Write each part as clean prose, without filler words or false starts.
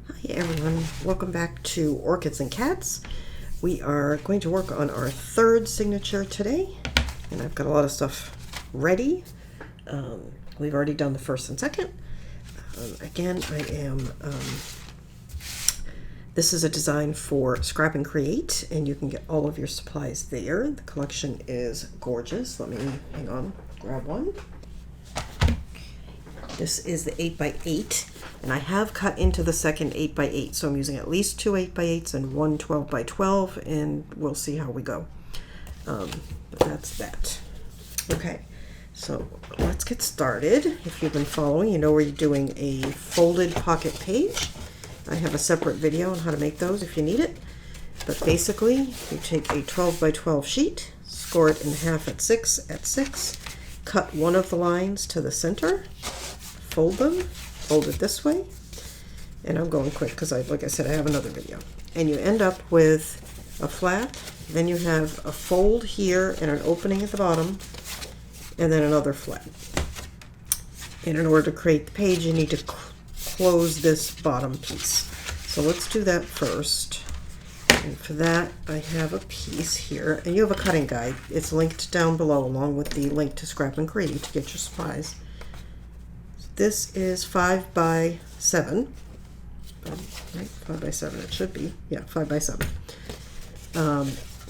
Hi everyone, welcome back to Orchids and Cats. We are going to work on our third signature today, and I've got a lot of stuff ready. We've already done the first and second. Again, this is a design for Scrap and Create, and you can get all of your supplies there. The collection is gorgeous. Let me, hang on, grab one. This is the 8x8, and I have cut into the second 8x8, so I'm using at least two 8x8s and one 12x12, and we'll see how we go. But that's that. Okay, so let's get started. If you've been following, you know we're doing a folded pocket page. I have a separate video on how to make those if you need it. But basically, you take a 12x12 sheet, score it in half at 6 at 6, cut one of the lines to the center, fold them, fold it this way, and I'm going quick because like I said, I have another video. And you end up with a flap, then you have a fold here and an opening at the bottom, and then another flap. And in order to create the page, you need to close this bottom piece. So let's do that first. And for that, I have a piece here, and you have a cutting guide. It's linked down below along with the link to Scrap and Create to get your supplies. This is 5x7, right? 5x7 it should be. Yeah, 5x7.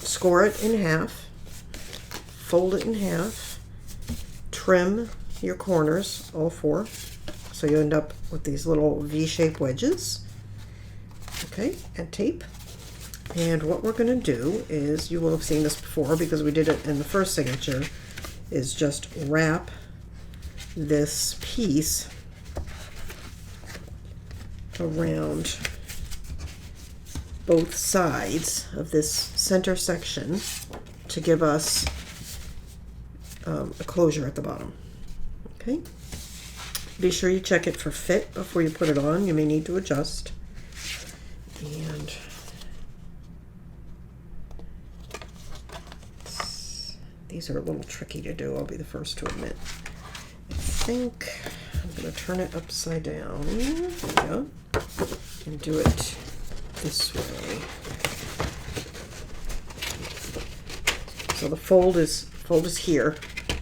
Score it in half, fold it in half, trim your corners, all four, so you end up with these little V-shaped wedges. Okay, and tape. And what we're going to do is, you will have seen this before because we did it in the first signature, is just wrap this piece around both sides of this center section to give us a closure at the bottom. Okay, be sure you check it for fit before you put it on. You may need to adjust. And these are a little tricky to do, I'll be the first to admit. I think I'm going to turn it upside down, there we go, and do it this way. So the fold is here,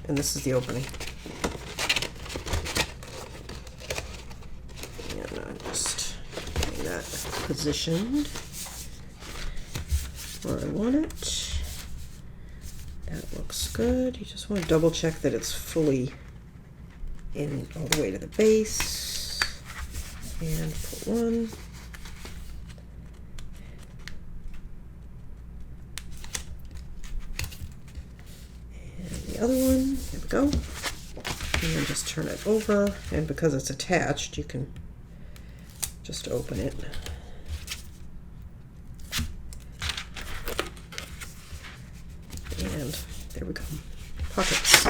and this is the opening. And I'm just getting that positioned where I want it. That looks good. You just want to double check that it's fully in all the way to the base, and put one, and the other one, there we go, and then just turn it over, and because it's attached you can just open it. And there we go, pockets.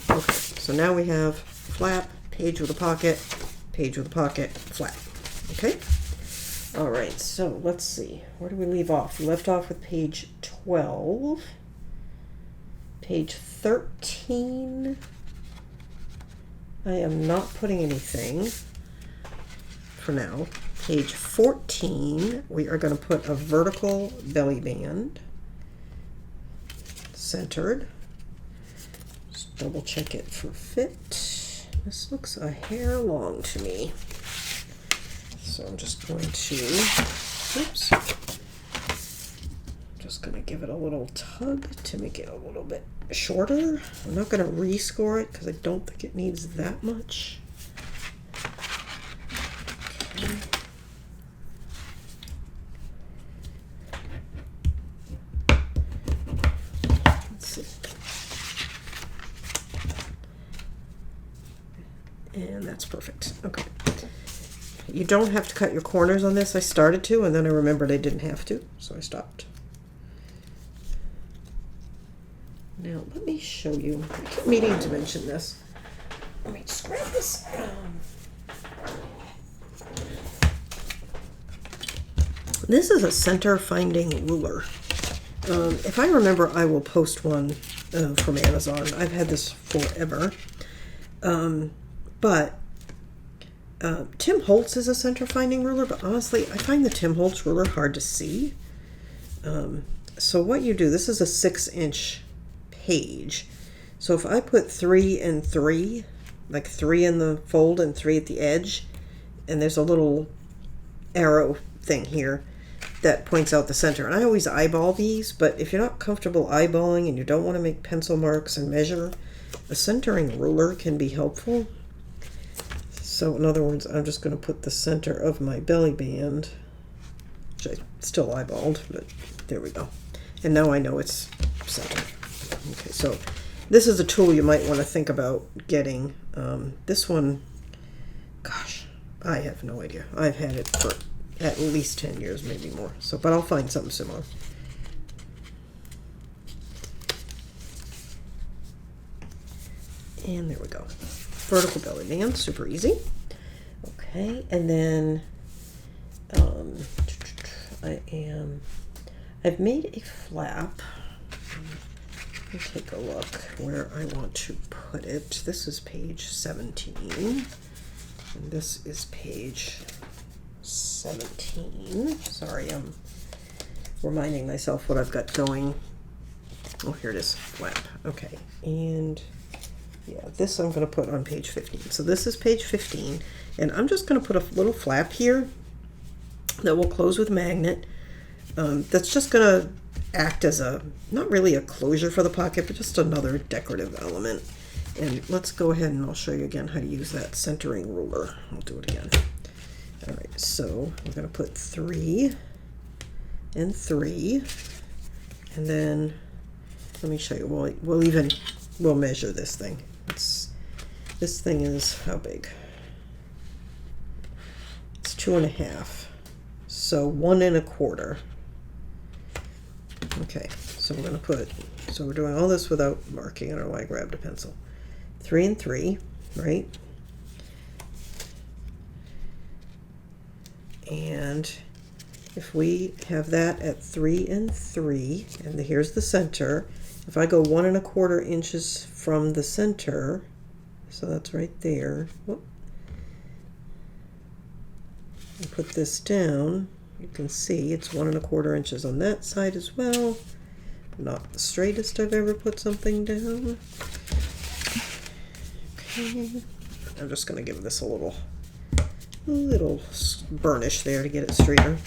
Okay, so now we have flap, page with a pocket, flap. Okay? Alright, so let's see. Where do we leave off? We left off with page 12. Page 13. I am not putting anything for now. Page 14, we are going to put a vertical belly band. Centered. Just double check it for fit. This looks a hair long to me. So I'm just going to, oops, just going to give it a little tug to make it a little bit shorter. I'm not going to rescore it because I don't think it needs that much. Okay. And that's perfect. Okay. You don't have to cut your corners on this. I started to, and then I remembered I didn't have to, so I stopped. Now, let me show you. I keep meaning to mention this. Let me just grab this. This is a center finding ruler. If I remember, I will post one from Amazon. I've had this forever. But Tim Holtz is a center finding ruler, but honestly, I find the Tim Holtz ruler hard to see. So what you do, this is a 6-inch page. So if I put 3 and 3, like 3 in the fold and 3 at the edge, and there's a little arrow thing here that points out the center. And I always eyeball these, but if you're not comfortable eyeballing and you don't want to make pencil marks and measure, a centering ruler can be helpful. So in other words, I'm just going to put the center of my belly band, which I still eyeballed, but there we go. And now I know it's centered. Okay, so this is a tool you might want to think about getting. This one, gosh, I have no idea. I've had it for at least 10 years, maybe more. So, but I'll find something similar. And there we go. Vertical belly band, super easy. Okay, and then I've made a flap. Let me take a look where I want to put it. This is page 17, and this is page 17. Sorry, I'm reminding myself what I've got going. Oh, here it is, flap. Okay, and yeah, this I'm going to put on page 15. So this is page 15, and I'm just going to put a little flap here that will close with magnet. That's just going to act as a, not really a closure for the pocket, but just another decorative element. And let's go ahead and I'll show you again how to use that centering ruler. I'll do it again. All right, so we're going to put 3 and 3, and then let me show you. We'll measure this thing. This thing is how big? It's 2.5. So 1 1/4. Okay, so we're going to put. So we're doing all this without marking. I don't know why I grabbed a pencil. 3 and 3, right? And if we have that at 3 and 3, and here's the center, if I go 1 1/4 inches from the center, so that's right there, whoop, and put this down, you can see it's 1 1/4 inches on that side as well. Not the straightest I've ever put something down. Okay, I'm just going to give this a little burnish there to get it straighter.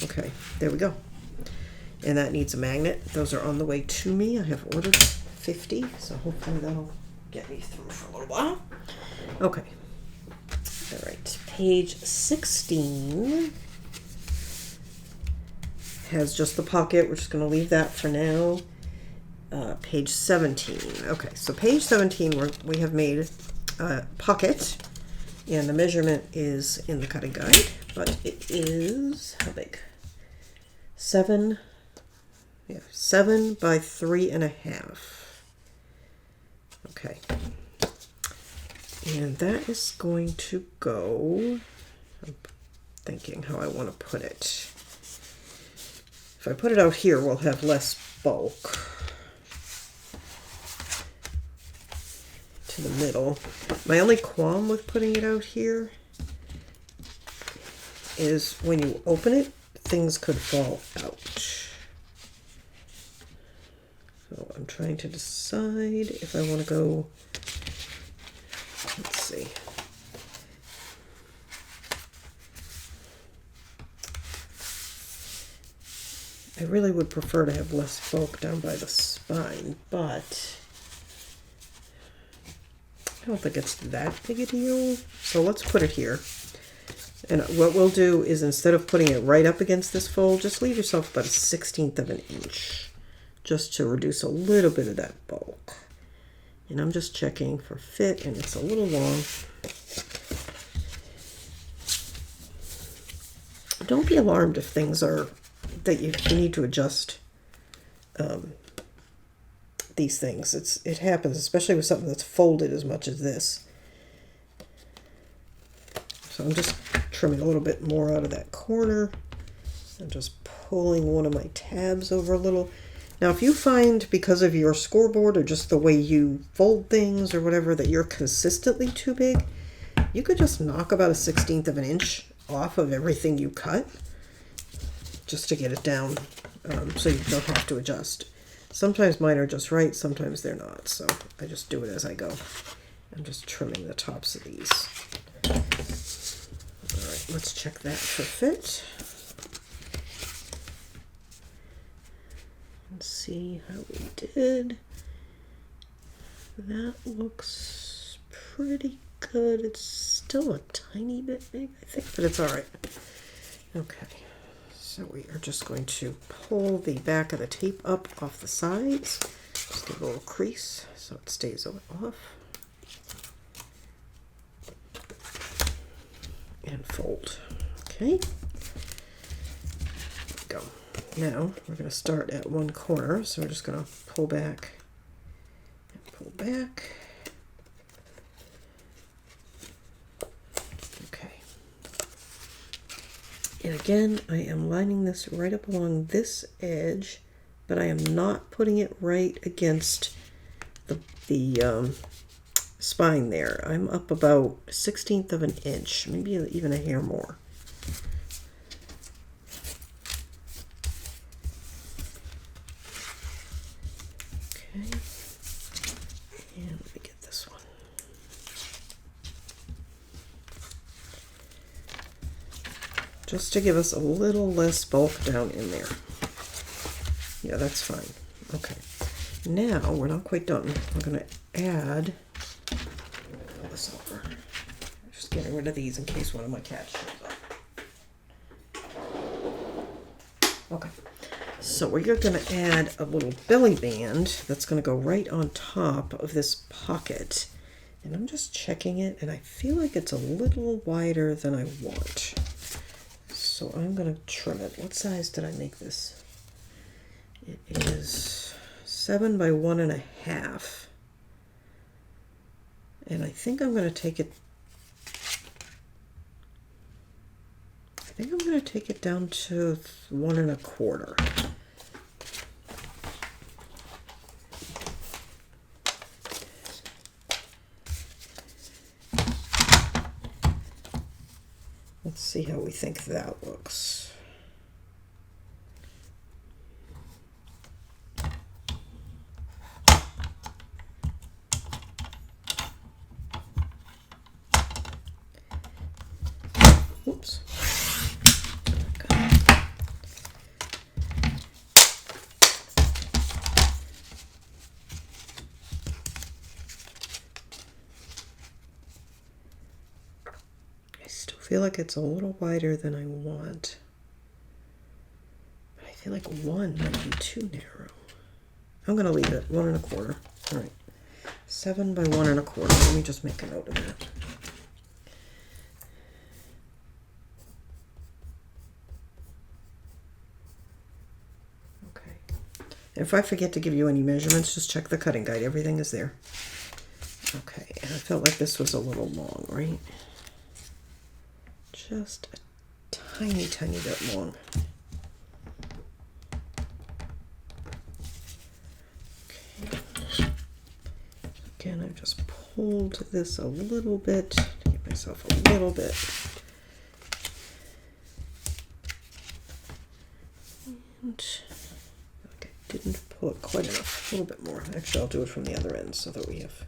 Okay, there we go. And that needs a magnet. Those are on the way to me. I have ordered 50, so hopefully that'll get me through for a little while. Okay. All right, page 16 has just the pocket. We're just going to leave that for now. Page 17. Okay, so page 17, we have made a pocket, and the measurement is in the cutting guide, but it is, how big? 7 by 3.5. Okay. And that is going to go, I'm thinking how I want to put it. If I put it out here, we'll have less bulk to the middle. My only qualm with putting it out here is when you open it, things could fall out. So I'm trying to decide if I want to go, let's see. I really would prefer to have less bulk down by the spine, but I don't think it's that big a deal. So let's put it here. And what we'll do is, instead of putting it right up against this fold, just leave yourself about 1/16 of an inch, just to reduce a little bit of that bulk. And I'm just checking for fit, and it's a little long. Don't be alarmed if things are, that you need to adjust these things. It happens, especially with something that's folded as much as this. So I'm just trimming a little bit more out of that corner. I'm just pulling one of my tabs over a little. Now, if you find, because of your scoreboard or just the way you fold things or whatever, that you're consistently too big, You could just knock about 1/16 of an inch off of everything you cut just to get it down, so you don't have to adjust. Sometimes mine are just right, sometimes they're not, so I just do it as I go. I'm just trimming the tops of these. All right, let's check that for fit. Let's see how we did. That looks pretty good. It's still a tiny bit big, I think, but it's all right. Okay, so we are just going to pull the back of the tape up off the sides. Just give a little crease so it stays off. And fold. Okay. There we go. Now we're going to start at one corner, so we're just going to pull back and pull back. Okay. And again, I am lining this right up along this edge, but I am not putting it right against the spine there. I'm up about 1/16 of an inch, maybe even a hair more. Okay, and let me get this one. Just to give us a little less bulk down in there. Yeah, that's fine. Okay, now we're not quite done. We're going to add, pull this over. Just getting rid of these in case one of my cats shows up. Okay, so we're going to add a little belly band that's going to go right on top of this pocket. And I'm just checking it, and I feel like it's a little wider than I want. So I'm going to trim it. What size did I make this? It is 7 by 1.5. And I think I'm going to take it, down to 1 1/4. Let's see how we think that looks. Oops. I feel like it's a little wider than I want. But I feel like 1 might be too narrow. I'm going to leave it 1 1/4. All right. 7 by 1 1/4. Let me just make a note of that. Okay. If I forget to give you any measurements, just check the cutting guide. Everything is there. Okay. And I felt like this was a little long, right? Just a tiny, tiny bit long. Okay. Again, I've just pulled this a little bit to give myself a little bit. And I didn't pull it quite enough. A little bit more. Actually, I'll do it from the other end so that we have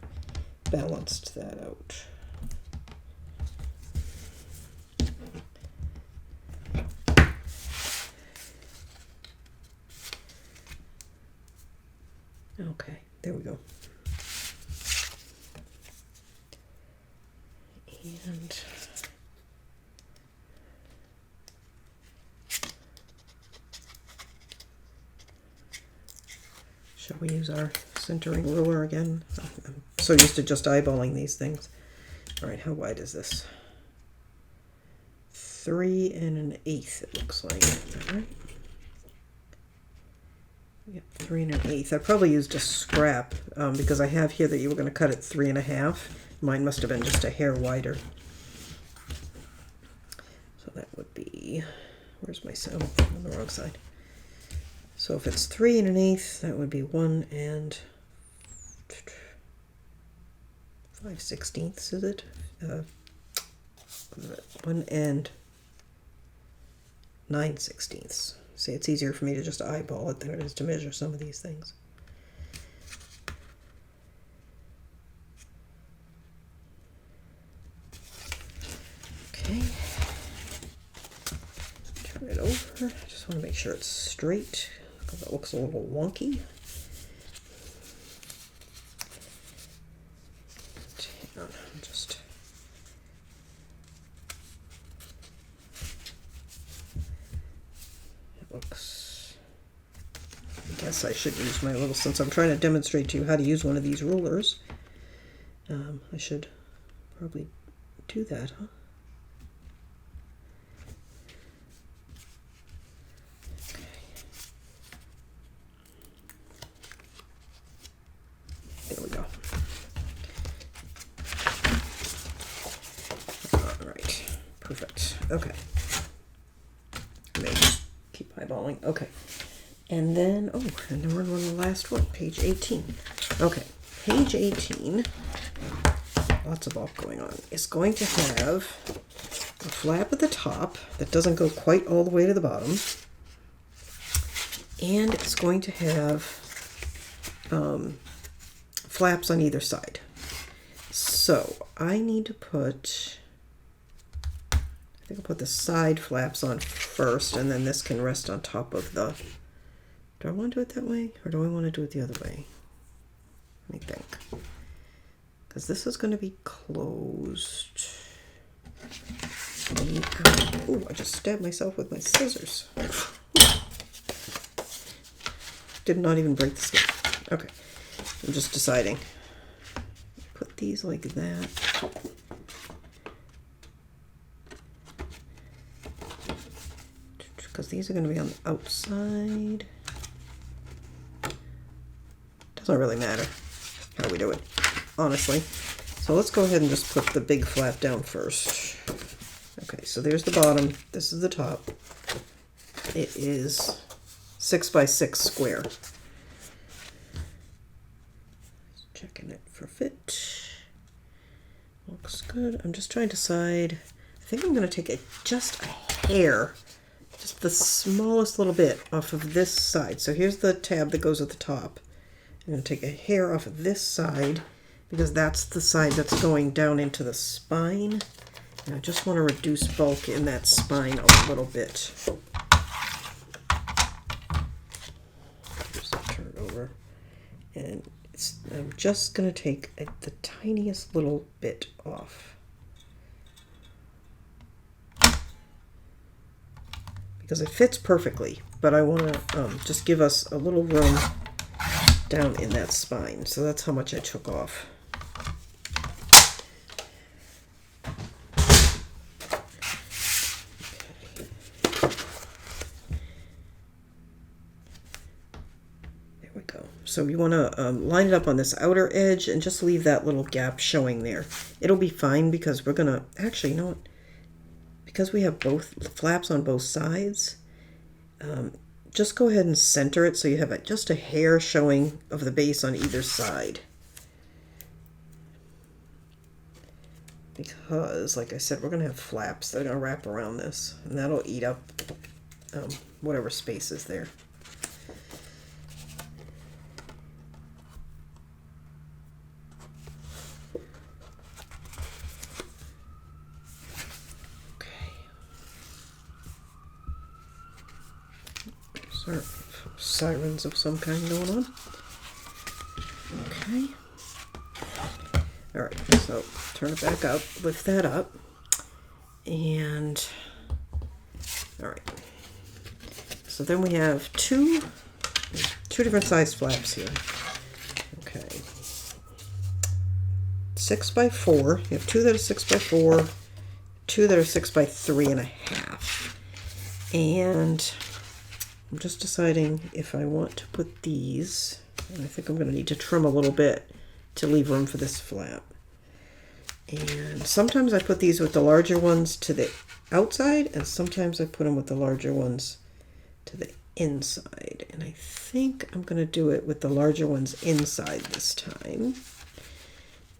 balanced that out. Okay, there we go. And shall we use our centering ruler again? I'm so used to just eyeballing these things. All right, how wide is this? 3 1/8, it looks like. Is that right? Yep, 3 1/8. I probably used a scrap because I have here that you were going to cut it 3 1/2. Mine must have been just a hair wider. So that would be, where's my cell? On the wrong side. So if it's 3 1/8, that would be 1 5/16, is it? 1 and 9/16. See, it's easier for me to just eyeball it than it is to measure some of these things. Okay. Turn it over. I just want to make sure it's straight because it looks a little wonky. Hang on, just it looks. I guess I should use my little, since I'm trying to demonstrate to you how to use one of these rulers. I should probably do that, huh? There we go. All right, perfect. Okay. Maybe keep eyeballing. Okay. And then, oh, and then we're on the last one, page 18. Okay, page 18, lots of bulk going on. It's going to have a flap at the top that doesn't go quite all the way to the bottom. And it's going to have flaps on either side. So I need to put, I think I'll put the side flaps on first, and then this can rest on top of the, do I want to do it that way, or do I want to do it the other way? Let me think. Because this is going to be closed. Oh, I just stabbed myself with my scissors. Did not even break the skin. Okay, I'm just deciding. Put these like that. Because these are going to be on the outside. Doesn't really matter how we do it, honestly. So let's go ahead and just put the big flap down first. Okay, so there's the bottom. This is the top. It is 6 by 6 square. Checking it for fit. Looks good. I'm just trying to decide. I think I'm going to take just a hair, just the smallest little bit off of this side. So here's the tab that goes at the top. I'm going to take a hair off of this side because that's the side that's going down into the spine. And I just want to reduce bulk in that spine a little bit. Just turn it over. And I'm just going to take the tiniest little bit off. Because it fits perfectly, but I want to just give us a little room down in that spine. So that's how much I took off. There we go. So you want to line it up on this outer edge and just leave that little gap showing there. It'll be fine because we're going to, actually, you know what? Because we have both flaps on both sides, just go ahead and center it so you have just a hair showing of the base on either side. Because, like I said, we're going to have flaps that are going to wrap around this, and that'll eat up whatever space is there. Sirens of some kind going on. Okay. Alright, so turn it back up, lift that up, and alright. So then we have two different size flaps here. Okay. 6 by 4. You have two that are 6 by 4, two that are 6 by 3.5. And I'm just deciding if I want to put these, and I think I'm going to need to trim a little bit to leave room for this flap. And sometimes I put these with the larger ones to the outside, and sometimes I put them with the larger ones to the inside. And I think I'm going to do it with the larger ones inside this time.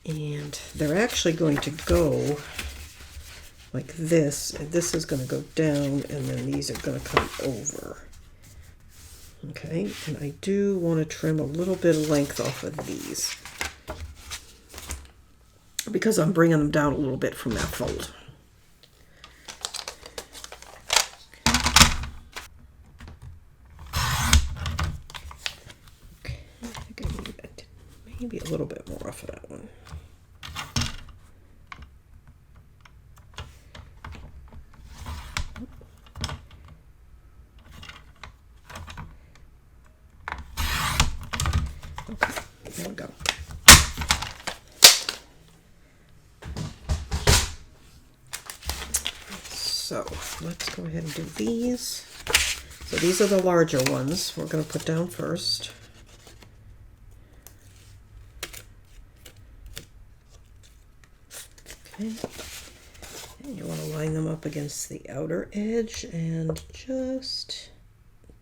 And they're actually going to go like this, and this is going to go down, and then these are going to come over. Okay, and I do want to trim a little bit of length off of these because I'm bringing them down a little bit from that fold. Okay, I think I need maybe a little bit more off of that one. Okay, there we go. So let's go ahead and do these. So these are the larger ones we're going to put down first. Okay. And you want to line them up against the outer edge and just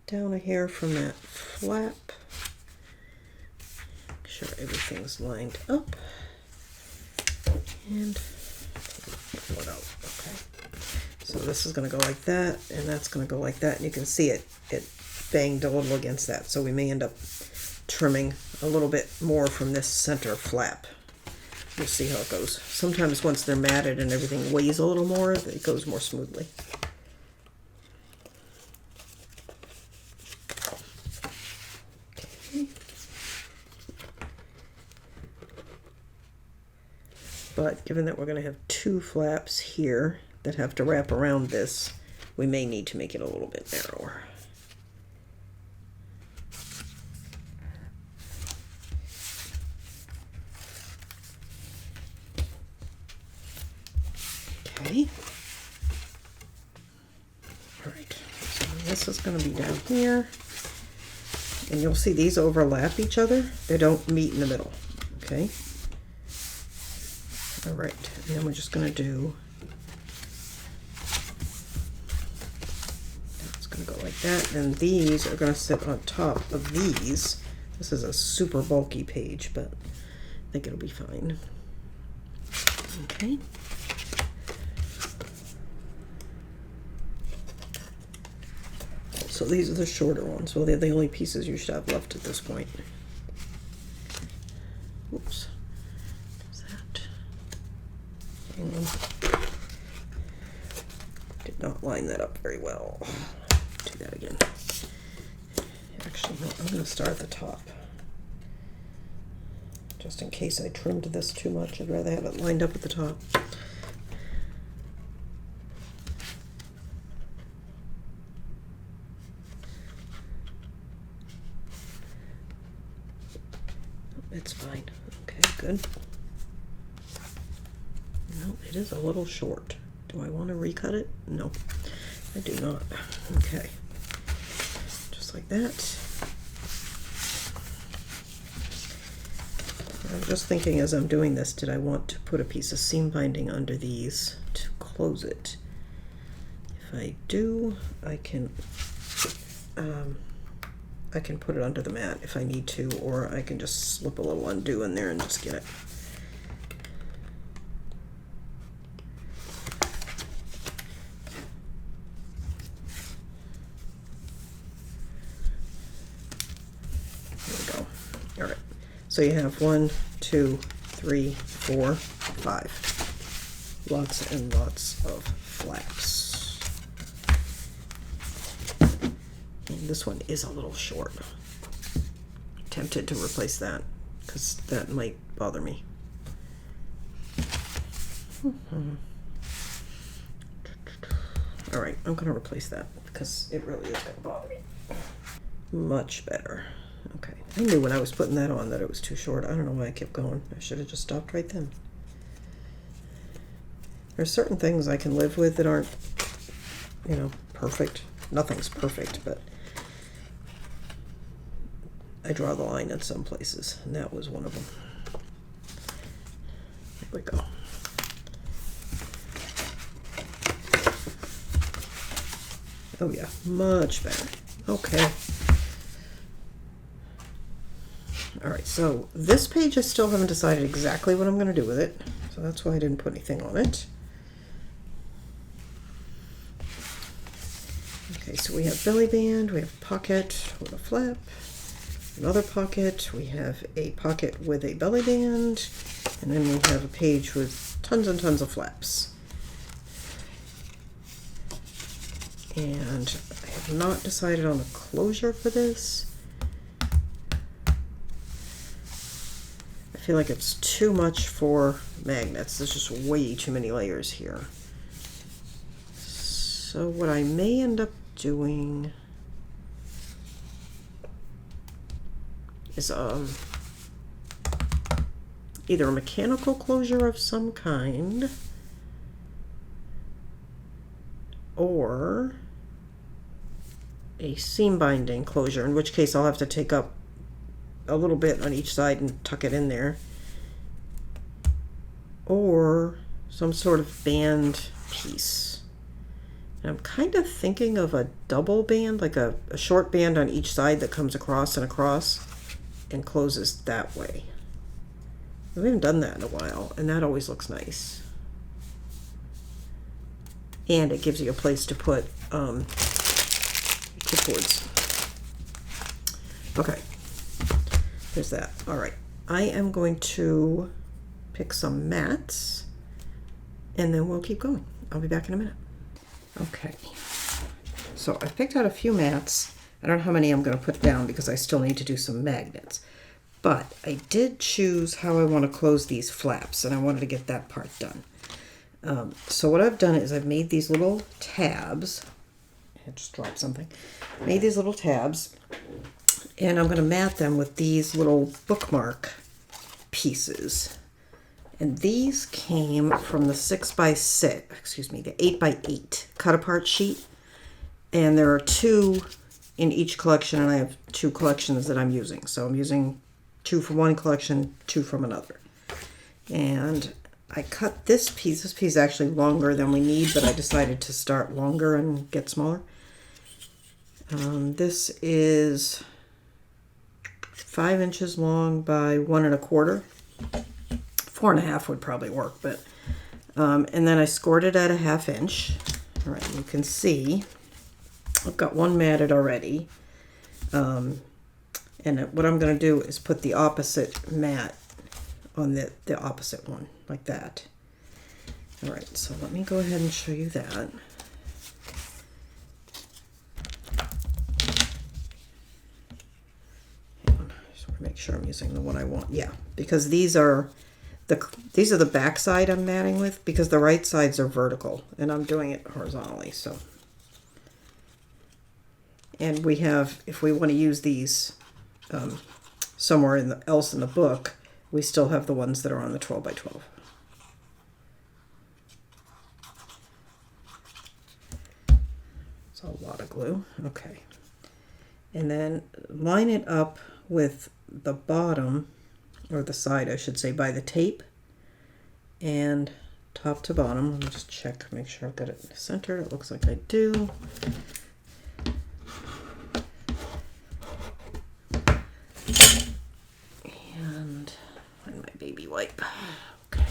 down a hair from that flap. Make sure everything's lined up. And pull it out. Okay. So this is going to go like that, and that's going to go like that, and you can see it banged a little against that. So we may end up trimming a little bit more from this center flap. We'll see how it goes. Sometimes once they're matted and everything weighs a little more, it goes more smoothly. Okay. But given that we're going to have two flaps here that have to wrap around this, we may need to make it a little bit narrower. Okay. All right, so this is going to be down here, and you'll see these overlap each other. They don't meet in the middle. Okay. All right, and then we're just going to do, it's going to go like that, and these are going to sit on top of these. This is a super bulky page, but I think it'll be fine. Okay. So these are the shorter ones. Well, they're the only pieces you should have left at this point. Oops. Did not line that up very well. Do that again. Actually, no, I'm going to start at the top. Just in case I trimmed this too much, I'd rather have it lined up at the top. It's fine. Okay, good. No, it is a little short. Do I want to recut it? No, I do not. Okay, just like that. I'm just thinking as I'm doing this, did I want to put a piece of seam binding under these to close it? If I do, I can put it under the mat if I need to, or I can just slip a little undo in there and just get it. So you have 1, 2, 3, 4, 5. Lots and lots of flaps. And this one is a little short. Tempted to replace that because that might bother me. All right, I'm going to replace that because it really is going to bother me. Much better. Okay, I knew when I was putting that on that it was too short. I don't know why I kept going. I should have just stopped right then. There's certain things I can live with that aren't, you know, perfect. Nothing's perfect, but I draw the line in some places, and that was one of them. There we go. Oh yeah, much better. Okay. All right, so this page I still haven't decided exactly what I'm going to do with it, so that's why I didn't put anything on it. Okay, so we have belly band, we have pocket with a flap, another pocket, we have a pocket with a belly band, and then we have a page with tons and tons of flaps. And I have not decided on the closure for this. I feel like it's too much for magnets. There's just way too many layers here. So what I may end up doing is either a mechanical closure of some kind or a seam binding closure, in which case I'll have to take up a little bit on each side and tuck it in there, or some sort of band piece. And I'm kind of thinking of a double band, like a short band on each side that comes across and across and closes that way. We haven't done that in a while, and that always looks nice. And it gives you a place to put clipboards. Okay, there's that. All right, I am going to pick some mats, and then we'll keep going. I'll be back in a minute. Okay, so I picked out a few mats. I don't know how many I'm going to put down because I still need to do some magnets. But I did choose how I want to close these flaps, and I wanted to get that part done. So what I've done is I've made these little tabs. I just dropped something. Made these little tabs, and I'm going to mat them with these little bookmark pieces. And these came from the 6x6, the 8x8 cut apart sheet. And there are two in each collection, and I have two collections that I'm using. So I'm using two from one collection, two from another. And I cut this piece. This piece is actually longer than we need, but I decided to start longer and get smaller. This is 5 inches long by 1 1/4. 4 1/2 would probably work, but and then I scored it at a 1/2 inch. All right, you can see I've got one matted already. And what I'm going to do is put the opposite mat on the opposite one, like that. All right, so let me go ahead and show you that. Hang on, I just want to make sure I'm using the one I want. Yeah, because these are the back side I'm matting with, because the right sides are vertical and I'm doing it horizontally. So, and we have, if we want to use these somewhere else in the book, we still have the ones that are on the 12x12. It's a lot of glue. Okay. And then line it up with the bottom, or the side, I should say, by the tape, and top to bottom. Let me just check, make sure I've got it centered. It looks like I do. And find my baby wipe. Okay.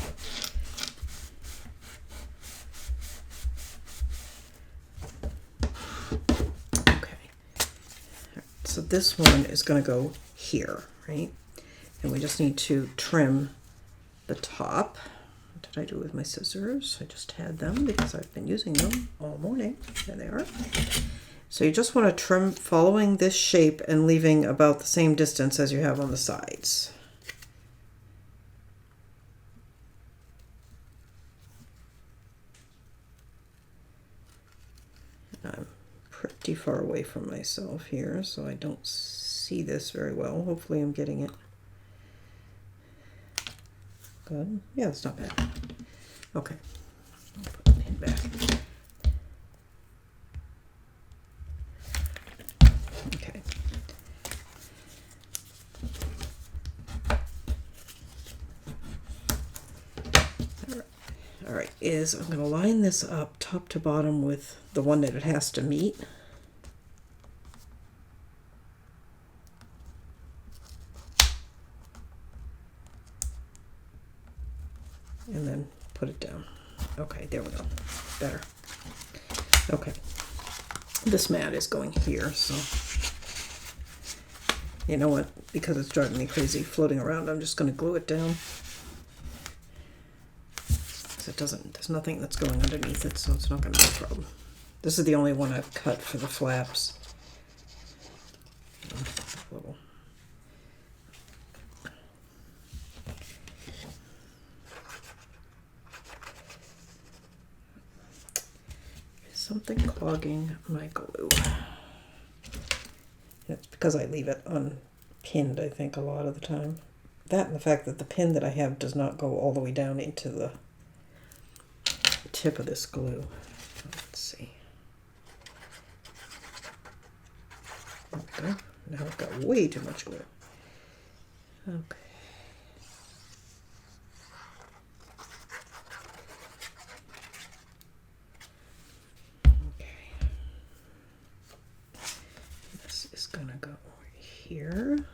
Okay. So this one is going to go here, right? And we just need to trim the top. What did I do with my scissors? I just had them because I've been using them all morning. There they are. So you just want to trim following this shape and leaving about the same distance as you have on the sides. I'm pretty far away from myself here, so I don't see this very well. Hopefully I'm getting it good. Yeah, that's not bad. Okay, I'll put the pin back. Okay. All right, I'm going to line this up top to bottom with the one that it has to meet. And then put it down. Okay, there we go. Better. Okay. This mat is going here, so you know what? Because it's driving me crazy floating around, I'm just going to glue it down. It doesn't, there's nothing that's going underneath it, so it's not going to be a problem. This is the only one I've cut for the flaps. Little. Something clogging my glue. It's because I leave it unpinned, I think, a lot of the time. That and the fact that the pin that I have does not go all the way down into the tip of this glue. Let's see. There we go. Now I've got way too much glue. Okay. This is gonna go here.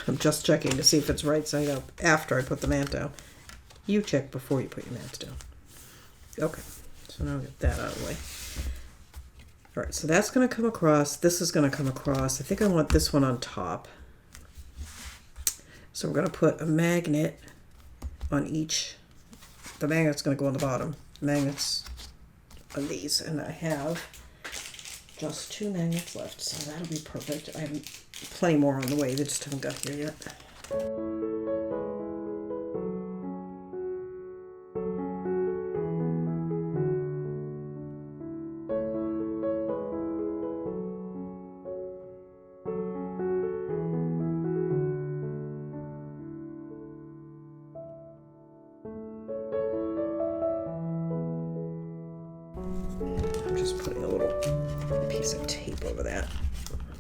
I'm just checking to see if it's right side up after I put the mat down. You check before you put your mats down. Okay, so now I'll get that out of the way. All right, so that's going to come across. This is going to come across. I think I want this one on top. So we're going to put a magnet on each. The magnet's going to go on the bottom. Magnets on these, and I have just 2 magnets left, so that'll be perfect. I have plenty more on the way, they just haven't got here yet. I'm just putting a little piece of tape over that.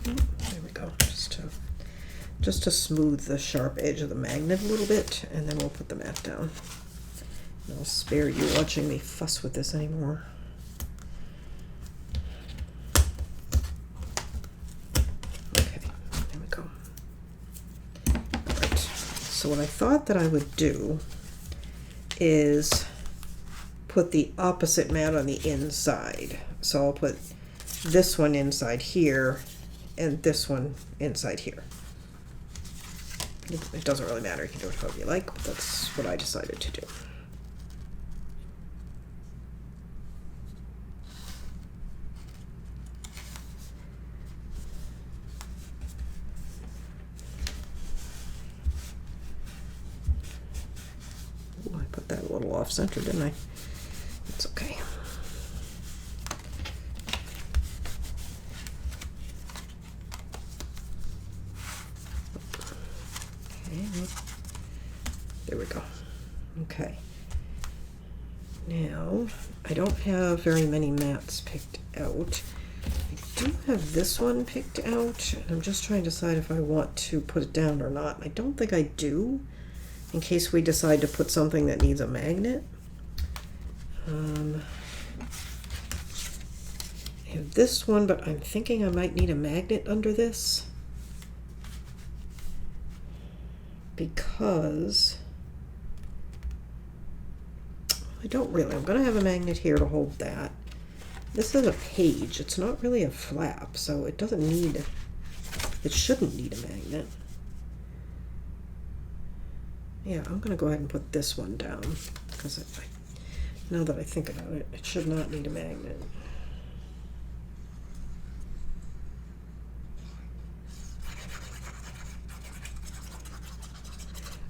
There we go, just to smooth the sharp edge of the magnet a little bit, and then we'll put the mat down. And I'll spare you watching me fuss with this anymore. Okay, there we go. Alright, so what I thought that I would do is put the opposite mat on the inside. So I'll put this one inside here and this one inside here. It doesn't really matter, you can do it however you like, but that's what I decided to do. Ooh, I put that a little off center, didn't I? It's okay. There we go. Okay. Now, I don't have very many mats picked out. I do have this one picked out. I'm just trying to decide if I want to put it down or not. I don't think I do, in case we decide to put something that needs a magnet. I have this one, but I'm thinking I might need a magnet under this. Because I don't really. I'm going to have a magnet here to hold that. This is a page. It's not really a flap, so it doesn't need, it shouldn't need a magnet. Yeah, I'm going to go ahead and put this one down, because now that I think about it, it should not need a magnet.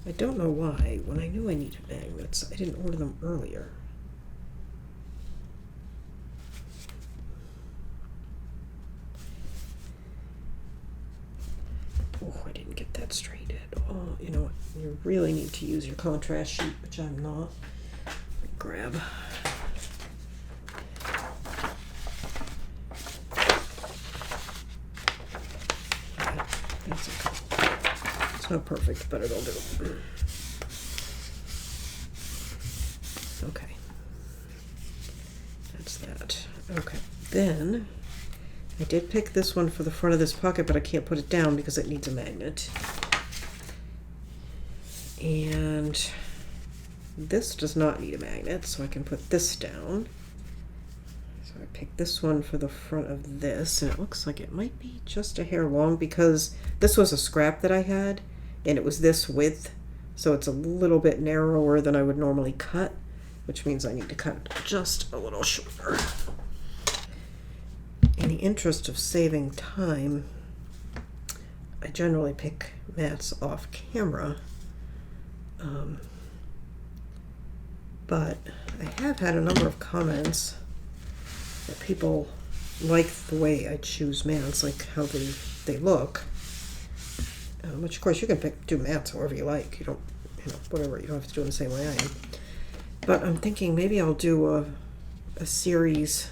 I don't know why, when I knew I needed magnets, I didn't order them earlier. Oh, I didn't get that straight at all. You know what, you really need to use your contrast sheet, which I'm not. Let me grab. Okay, that's okay. Not perfect, but it'll do. Okay. That's that. Okay. Then I did pick this one for the front of this pocket, but I can't put it down because it needs a magnet. And this does not need a magnet, so I can put this down. So I picked this one for the front of this, and it looks like it might be just a hair long because this was a scrap that I had, and it was this width, so it's a little bit narrower than I would normally cut, which means I need to cut it just a little shorter. In the interest of saving time, I generally pick mats off camera. But I have had a number of comments that people like the way I choose mats, like how they look. Which of course you can do mats however you like. You don't, whatever. You don't have to do it the same way I am. But I'm thinking maybe I'll do a series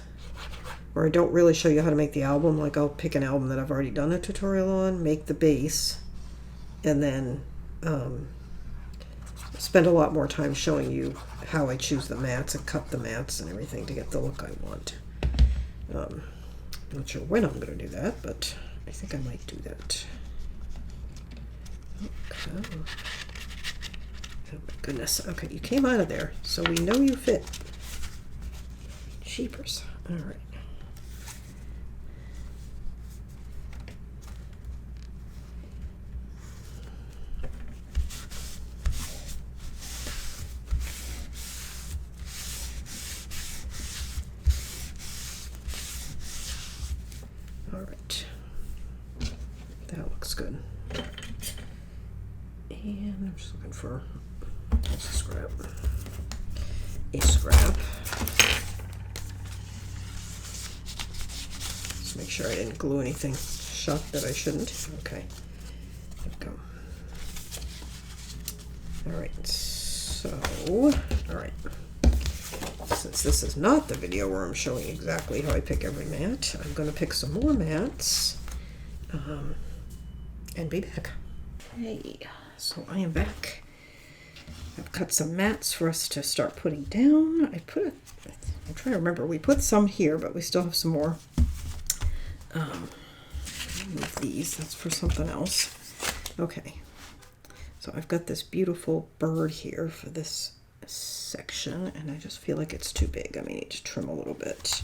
where I don't really show you how to make the album. Like I'll pick an album that I've already done a tutorial on, make the base, and then spend a lot more time showing you how I choose the mats and cut the mats and everything to get the look I want. I'm not sure when I'm going to do that, but I think I might do that. Okay. Oh my goodness. Okay, you came out of there, so we know you fit. Jeepers. All right. All right. That looks good. And I'm just looking for a scrap. A scrap. Just make sure I didn't glue anything shut that I shouldn't. Okay. There we go. Alright, so, alright. Since this is not the video where I'm showing exactly how I pick every mat, I'm going to pick some more mats and be back. Hey, so I am back. I've cut some mats for us to start putting down. I'm trying to remember, we put some here, but we still have some more. Move these, that's for something else. Okay, so I've got this beautiful bird here for this section, and I just feel like it's too big. I may need to trim a little bit.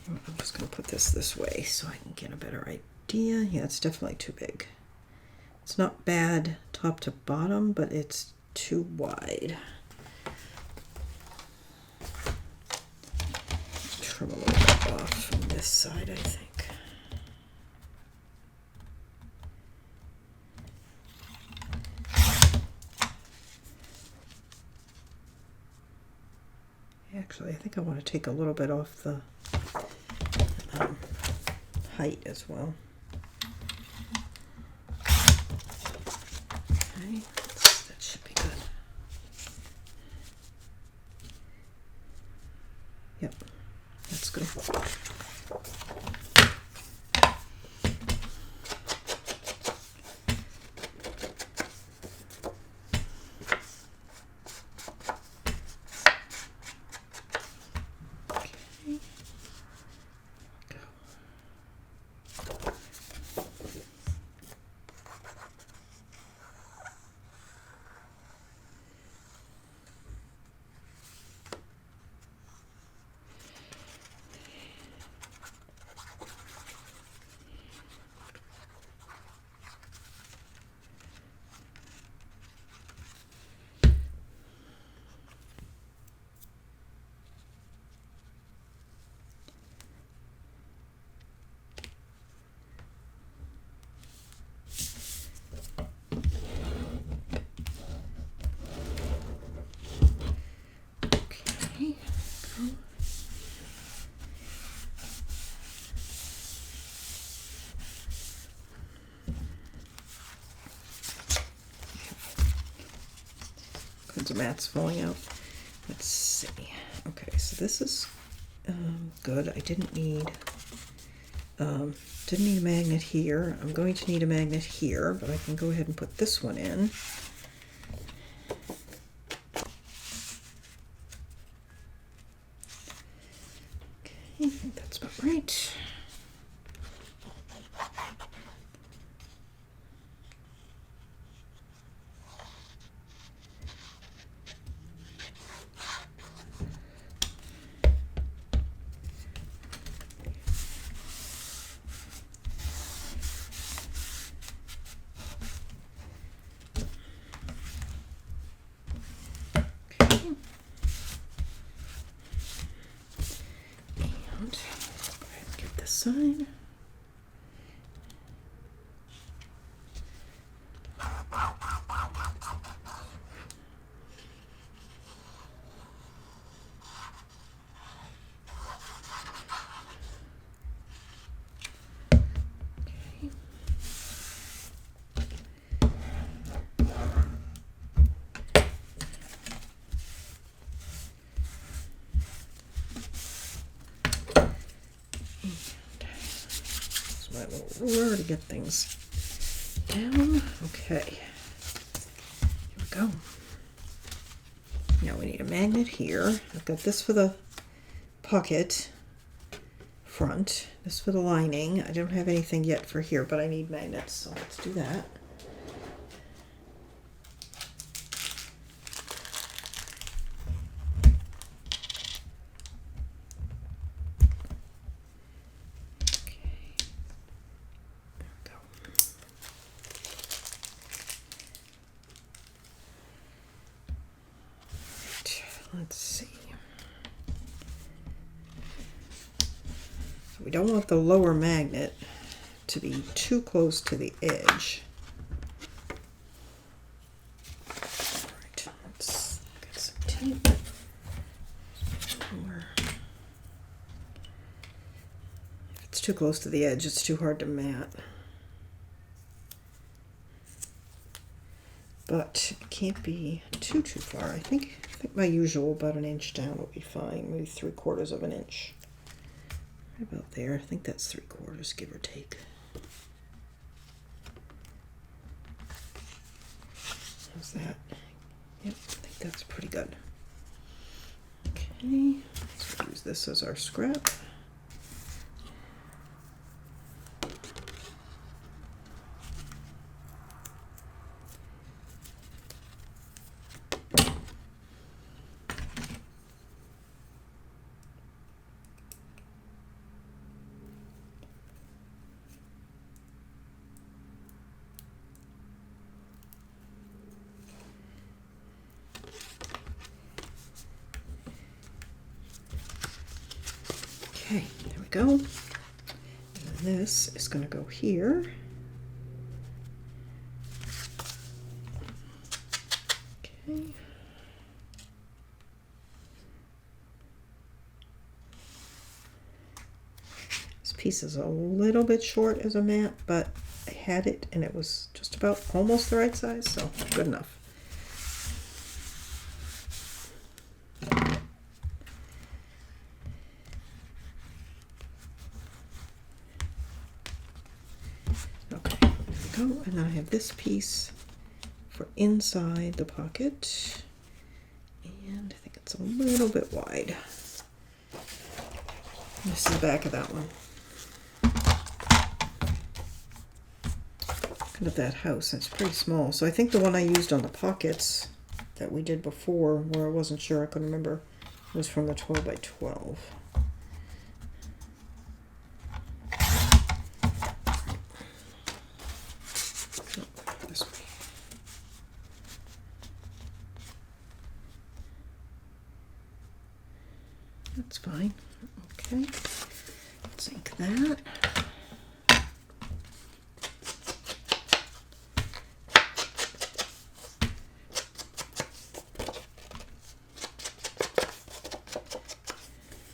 I'm just going to put this way so I can get a better idea. Yeah, it's definitely too big. It's not bad top to bottom, but it's too wide. Trim a little bit off from this side, I think. Actually, I think I want to take a little bit off the height as well. Okay, that should be good. Yep, that's good. Kinds of mats falling out. Let's see. Okay, so this is good. I didn't need a magnet here. I'm going to need a magnet here, but I can go ahead and put this one in. Okay, I think that's about right. side. My little ruler to get things down. Okay, here we go. Now we need a magnet here. I've got this for the pocket front, this for the lining. I don't have anything yet for here, but I need magnets, so let's do that. Let's see. So we don't want the lower magnet to be too close to the edge. All right, let's get some tape. If it's too close to the edge, it's too hard to mat. But it can't be too far. I think my usual about an inch down will be fine. Maybe 3/4 of an inch. Right about there. I think that's 3/4, give or take. How's that? Yep, I think that's pretty good. Okay, let's use this as our scrap. Okay, there we go. And this is going to go here. Okay. This piece is a little bit short as a mat, but I had it and it was just about almost the right size, so good enough. And then I have this piece for inside the pocket, and I think it's a little bit wide. This is the back of that one. Look at that house, it's pretty small. So I think the one I used on the pockets that we did before, where I wasn't sure, I couldn't remember, was from the 12 by 12. That's fine. Okay, let's ink that.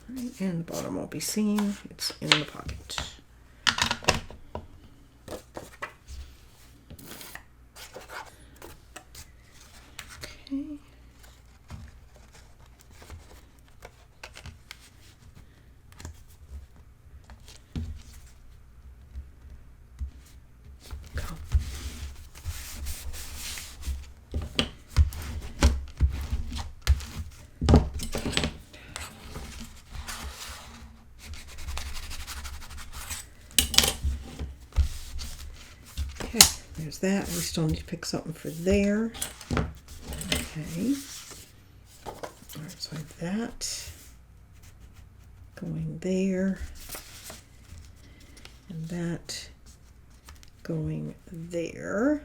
Right, and the bottom won't be seen. It's in the pocket. Okay. There's that. We still need to pick something for there. Okay. Alright, so I have that going there. And that going there.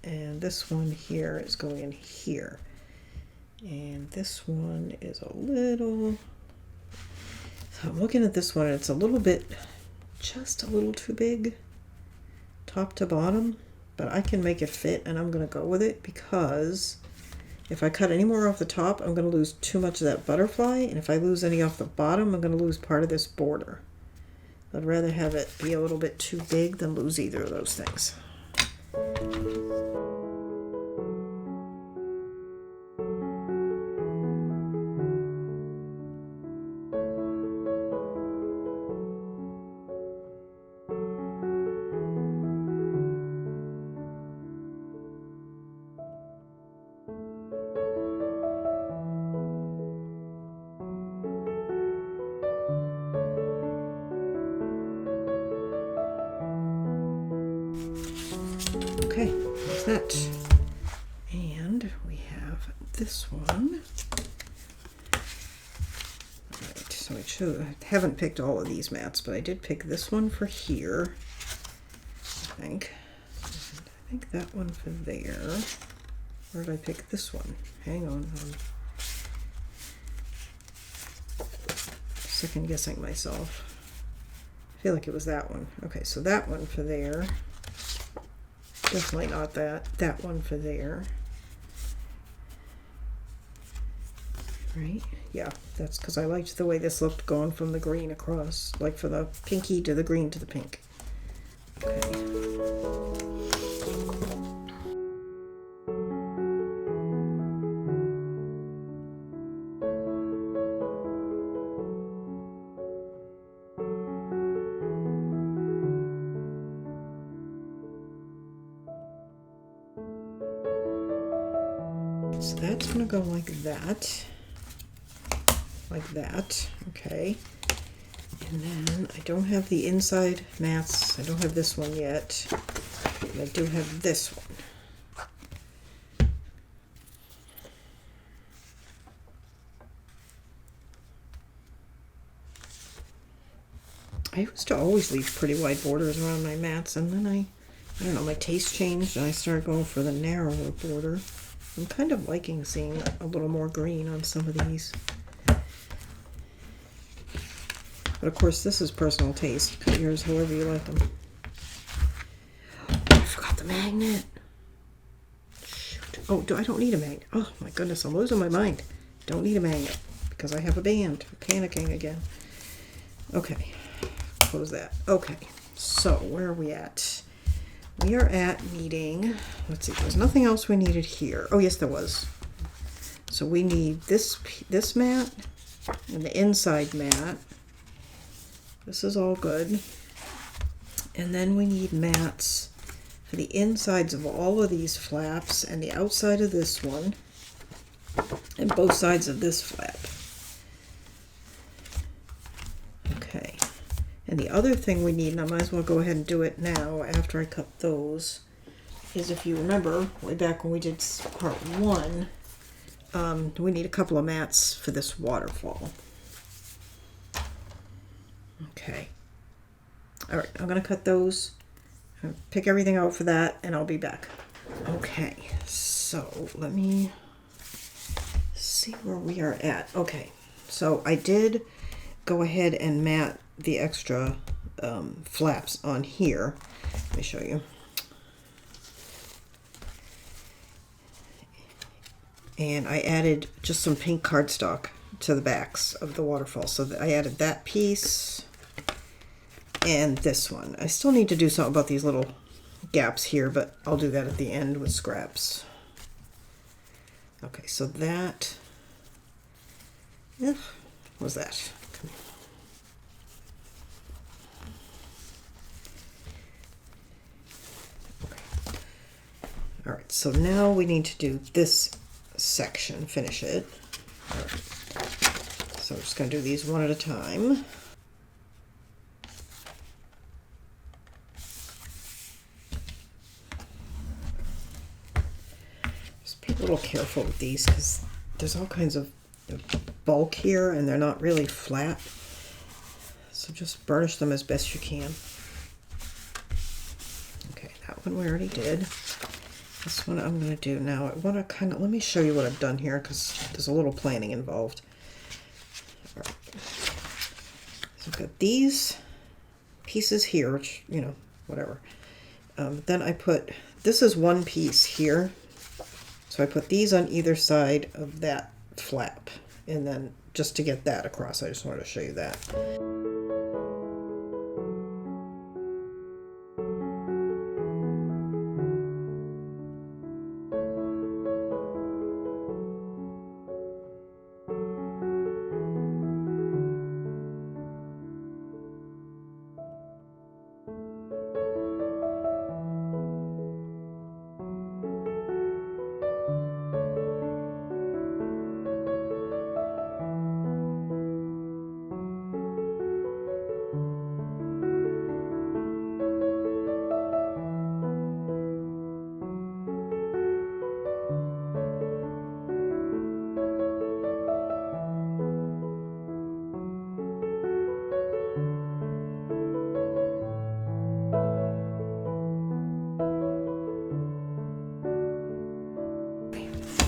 And this one here is going in here. And this one is a little So I'm looking at this one, and it's a little bit, just a little too big, top to bottom, but I can make it fit, and I'm going to go with it because if I cut any more off the top, I'm going to lose too much of that butterfly, and if I lose any off the bottom, I'm going to lose part of this border. I'd rather have it be a little bit too big than lose either of those things. Okay, that's that. And we have this one. Alright, so I haven't picked all of these mats, but I did pick this one for here, I think. And I think that one for there. Where did I pick this one? Hang on. I'm second guessing myself. I feel like it was that one. Okay, so that one for there. Definitely not that. That one for there. Right? Yeah, that's because I liked the way this looked going from the green across, like for the pinky to the green to the pink. Okay. So that's going to go like that. Like that. Okay. And then I don't have the inside mats. I don't have this one yet. But I do have this one. I used to always leave pretty wide borders around my mats, and then I don't know, my taste changed and I started going for the narrower border. I'm kind of liking seeing a little more green on some of these. But of course, this is personal taste. Cut yours however you like them. Oh, I forgot the magnet. Shoot. Oh, I don't need a magnet. Oh my goodness, I'm losing my mind. Don't need a magnet because I have a band. I'm panicking again. Okay, close that. Okay, so where are we at? We are at needing, let's see, there's nothing else we needed here. Oh yes, there was. So we need this mat and the inside mat. This is all good. And then we need mats for the insides of all of these flaps and the outside of this one and both sides of this flap. Okay. And the other thing we need, and I might as well go ahead and do it now after I cut those, is if you remember way back when we did part one, we need a couple of mats for this waterfall. Okay. All right, I'm going to cut those, pick everything out for that, and I'll be back. Okay, so let me see where we are at. Okay, so I did go ahead and mat the extra flaps on here. Let me show you. And I added just some pink cardstock to the backs of the waterfall. So I added that piece and this one. I still need to do something about these little gaps here, but I'll do that at the end with scraps. Okay, so that, what was that? Come here. Okay. All right, so now we need to do this section, finish it. All right. So I'm just going to do these one at a time. Just be a little careful with these because there's all kinds of bulk here and they're not really flat. So just burnish them as best you can. Okay, that one we already did. This one I'm going to do now. I want to kind of, let me show you what I've done here because there's a little planning involved. All right. I've got these pieces here, which, you know, whatever. Then I put, this is one piece here. So I put these on either side of that flap. And then just to get that across, I just wanted to show you that.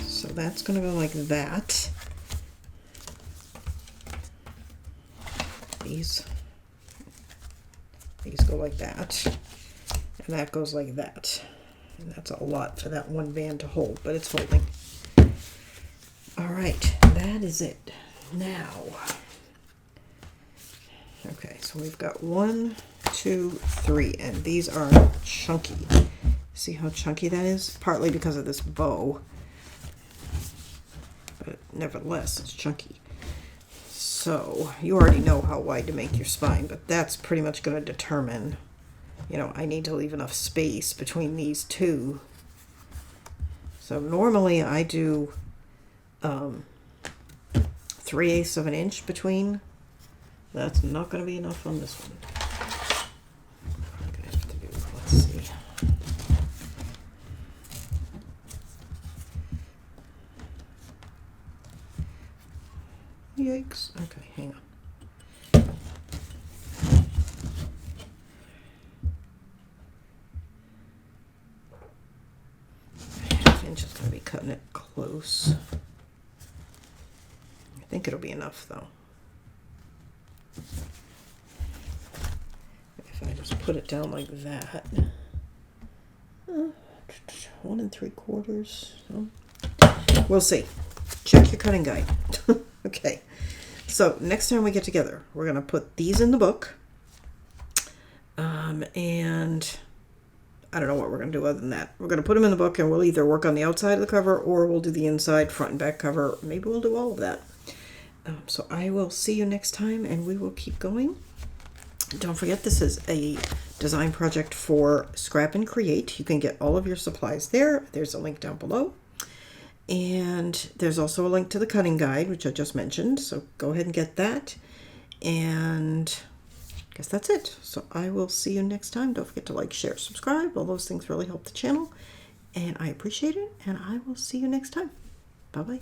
So that's going to go like that. These go like that. And that goes like that. And that's a lot for that one band to hold, but it's holding. All right, that is it. Now, okay, so we've got 1, 2, 3, and these are chunky. See how chunky that is? Partly because of this bow. But nevertheless, it's chunky. So you already know how wide to make your spine, but that's pretty much going to determine, you know, I need to leave enough space between these two. So normally I do 3/8 of an inch between. That's not going to be enough on this one. I'm going to have to do, let's see. Yikes. Okay, hang on. Half inch is going to be cutting it close. I think it'll be enough though. If I just put it down like that. 1 3/4. So we'll see. Check your cutting guide. Okay. So next time we get together, we're going to put these in the book. And I don't know what we're going to do other than that. We're going to put them in the book and we'll either work on the outside of the cover or we'll do the inside, front and back cover. Maybe we'll do all of that. So I will see you next time and we will keep going. Don't forget, this is a design project for Scrap and Create. You can get all of your supplies there. There's a link down below. And there's also a link to the cutting guide, which I just mentioned. So go ahead and get that. And I guess that's it. So I will see you next time. Don't forget to like, share, subscribe. All those things really help the channel. And I appreciate it. And I will see you next time. Bye-bye.